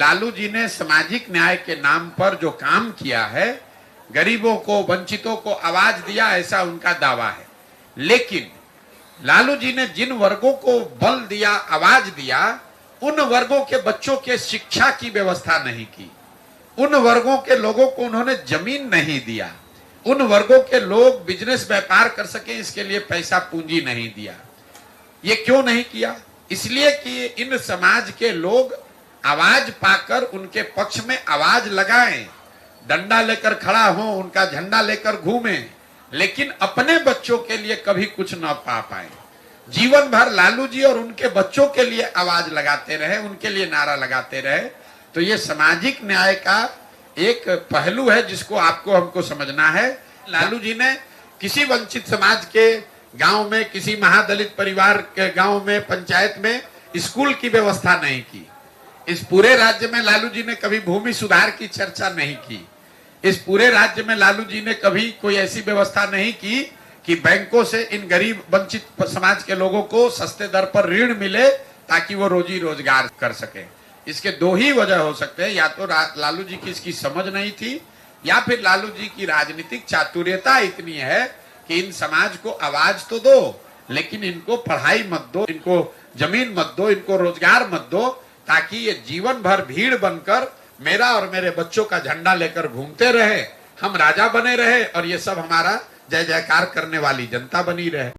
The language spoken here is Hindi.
लालू जी ने सामाजिक न्याय के नाम पर जो काम किया है, गरीबों को, वंचितों को आवाज दिया, ऐसा उनका दावा है। लेकिन लालू जी ने जिन वर्गों को बल दिया, आवाज दिया, उन वर्गों के बच्चों के शिक्षा की व्यवस्था नहीं की, उन वर्गों के लोगों को उन्होंने जमीन नहीं दिया, उन वर्गों के लोग बिजनेस व्यापार कर सके इसके लिए पैसा पूंजी नहीं दिया। ये क्यों नहीं किया? इसलिए कि इन समाज के लोग आवाज पाकर उनके पक्ष में आवाज लगाएं, डंडा लेकर खड़ा हो, उनका झंडा लेकर घूमें, लेकिन अपने बच्चों के लिए कभी कुछ न पा पाए। जीवन भर लालू जी और उनके बच्चों के लिए आवाज लगाते रहे, उनके लिए नारा लगाते रहे। तो ये सामाजिक न्याय का एक पहलू है जिसको आपको हमको समझना है। लालू जी ने किसी वंचित समाज के गांव में, किसी महादलित परिवार के गांव में, पंचायत में स्कूल की व्यवस्था नहीं की। इस पूरे राज्य में लालू जी ने कभी भूमि सुधार की चर्चा नहीं की। इस पूरे राज्य में लालू जी ने कभी कोई ऐसी व्यवस्था नहीं की कि बैंकों से इन गरीब वंचित समाज के लोगों को सस्ते दर पर ऋण मिले ताकि वो रोजी रोजगार कर सके। इसके दो ही वजह हो सकते हैं, या तो लालू जी की इसकी समझ नहीं थी, या फिर लालू जी की राजनीतिक चातुर्यता इतनी है कि इन समाज को आवाज तो दो, लेकिन इनको पढ़ाई मत दो, इनको जमीन मत दो, इनको रोजगार मत दो, ताकि ये जीवन भर भीड़ बनकर मेरा और मेरे बच्चों का झंडा लेकर घूमते रहे, हम राजा बने रहे और ये सब हमारा जय जयकार करने वाली जनता बनी रहे।